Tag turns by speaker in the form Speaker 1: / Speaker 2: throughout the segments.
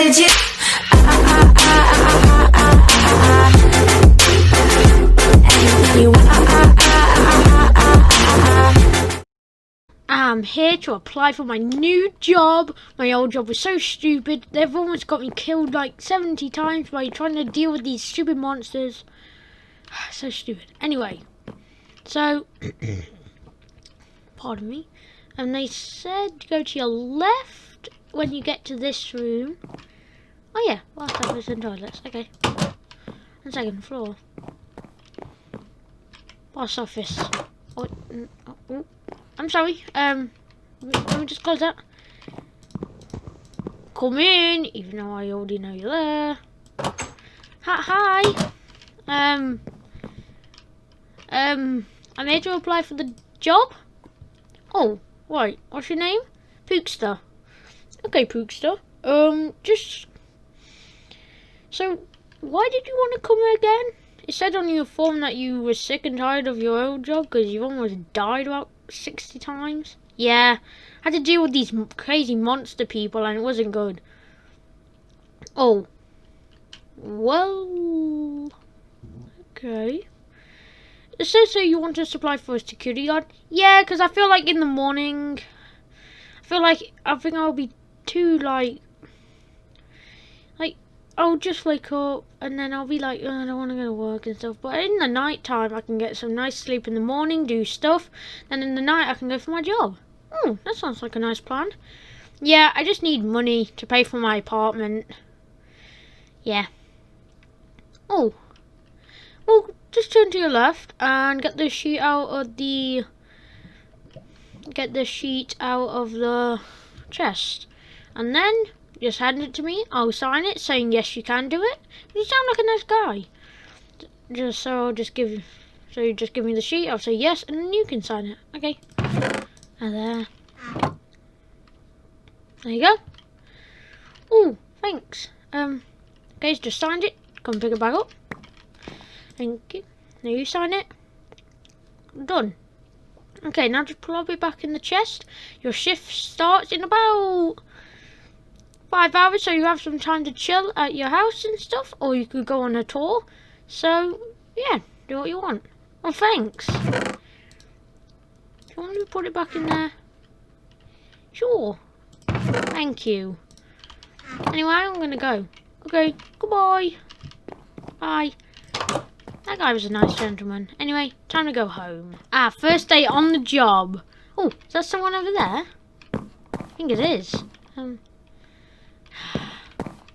Speaker 1: with you.
Speaker 2: I'm here to apply for my new job. My old job was so stupid. They've almost got me killed like 70 times by trying to deal with these stupid monsters. So stupid. Anyway, so pardon me. And they said go to your left when you get to this room. Oh yeah, last office and toilets. Okay. And second floor. Last office. Oh, I'm sorry. Let me just close that. Come in, even though I already know you're there. Hi. I'm here to apply for the job. Oh, right. What's your name? Pookzta. Okay, Pookzta. Just. So, why did you want to come here again? It said on your form that you were sick and tired of your old job because you almost died about 60 times. Yeah, I had to deal with these crazy monster people and it wasn't good. Oh. Well. Okay. It says so you want to apply for a security guard? Yeah, because I feel like in the morning, I think I'll be too I'll just wake up and then I'll be like, oh, I don't want to go to work and stuff. But in the night time, I can get some nice sleep in the morning, do stuff. And in the night, I can go for my job. Oh, that sounds like a nice plan. Yeah, I just need money to pay for my apartment. Yeah. Oh. Well, just turn to your left and get the sheet out of the chest. And then just hand it to me. I'll sign it, saying yes, you can do it. You sound like a nice guy. You just give me the sheet. I'll say yes, and then you can sign it. Okay. And there you go. Oh, thanks. Okay, just signed it. Come pick it back up. Thank you. Now you sign it. Done. Okay, now just plop it back in the chest. Your shift starts in about 5 hours, so you have some time to chill at your house and stuff, or you could go on a tour. So, yeah, do what you want. Well, thanks. Do you want me to put it back in there? Sure. Thank you. Anyway, I'm gonna go. Okay, goodbye. Bye. That guy was a nice gentleman. Anyway, time to go home. First day on the job. Oh, is that someone over there? I think it is. I'm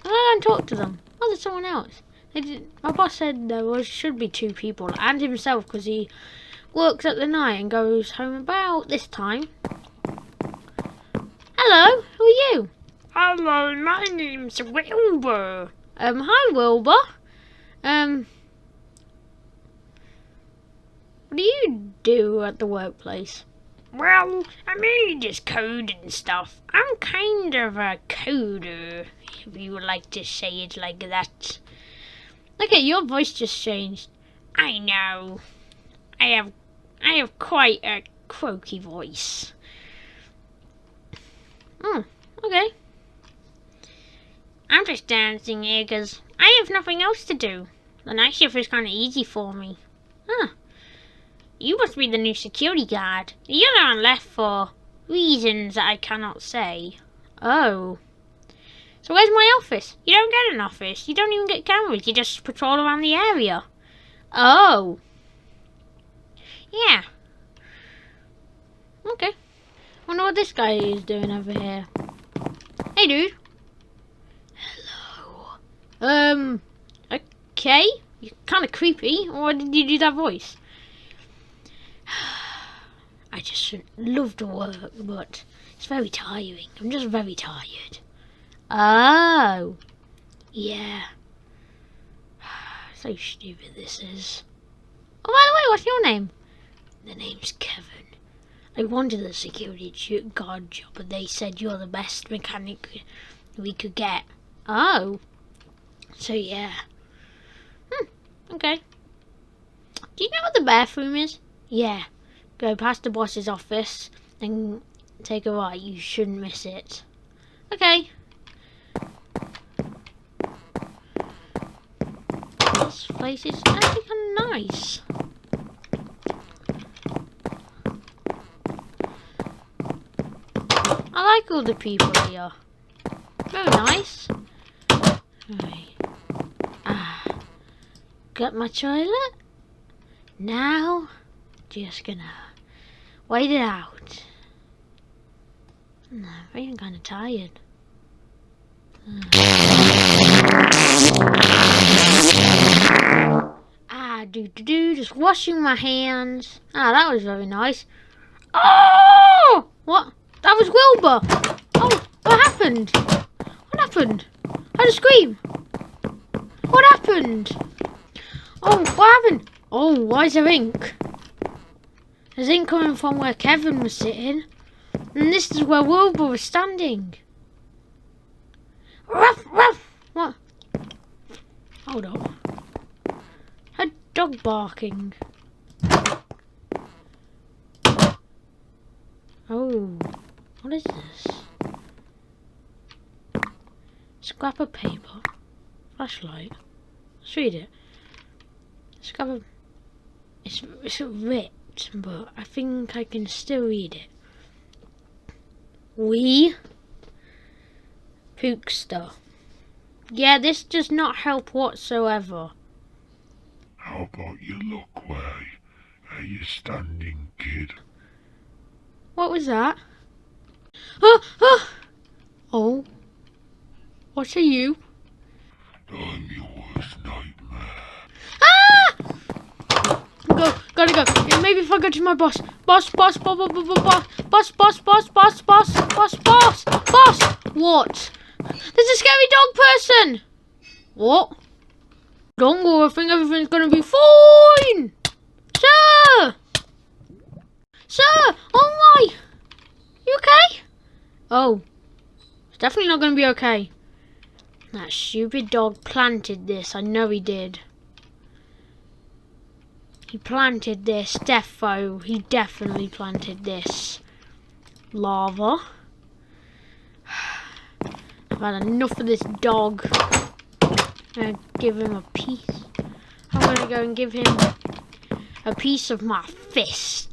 Speaker 2: going to talk to them. Oh, there's someone else. My boss said there should be 2 people, and himself, because he works at the night and goes home about this time. Hello, who are you? Hello, my name's Wilburr. Hi, Wilburr. What do you do at the workplace? Well, I mainly just code and stuff. I'm kind of a coder, if you would like to say it like that. Okay, your voice just changed. I know. I have quite a croaky voice. Oh, okay. I'm just dancing here because I have nothing else to do. The night shift is kind of easy for me. You must be the new security guard. The other one left for reasons that I cannot say. Oh. So where's my office? You don't get an office. You don't even get cameras. You just patrol around the area. Oh. Yeah. Okay. Wonder what this guy is doing over here. Hey, dude. Hello. Okay. You're kind of creepy. Why did you do that voice? I just love to work, but it's very tiring. I'm just very tired. Oh. Yeah. So stupid this is. Oh, by the way, what's your name? The name's Kevin. I wanted a security guard job, but they said you're the best mechanic we could get. Oh. So, yeah. Okay. Do you know what the bathroom is? Yeah. Go past the boss's office and take a right. You shouldn't miss it. Okay. This place is actually kind of nice. I like all the people here. Very nice. Right. Got my toilet. Now, just gonna wait it out. I'm feeling kind of tired. Just washing my hands. That was very nice. Oh! What? That was Wilburr! Oh, what happened? What happened? I had a scream. What happened? Oh, what happened? Oh, why is there ink? There's ink coming from where Kevin was sitting. And this is where Wilburr was standing. Ruff, ruff! What? Hold on. A dog barking. Oh, what is this? Scrap of paper. Flashlight. Let's read it. Scrap of... It's ripped, but I think I can still read it. We... Pookzta. Yeah, this does not help whatsoever.
Speaker 1: How about you look where are you standing, kid?
Speaker 2: What was that? Oh. What are you?
Speaker 1: I'm your worst nightmare.
Speaker 2: Gotta go. Yeah, maybe if I go to my boss. Boss. What? There's a scary dog person. What? Don't worry, I think everything's gonna be fine. Sir! Sir! Oh my! You okay? Oh. It's definitely not gonna be okay. That stupid dog planted this. I know he did. He planted this. He definitely planted this. Lava. I've had enough of this dog. I'm gonna give him a piece. I'm gonna go and give him a piece of my fist.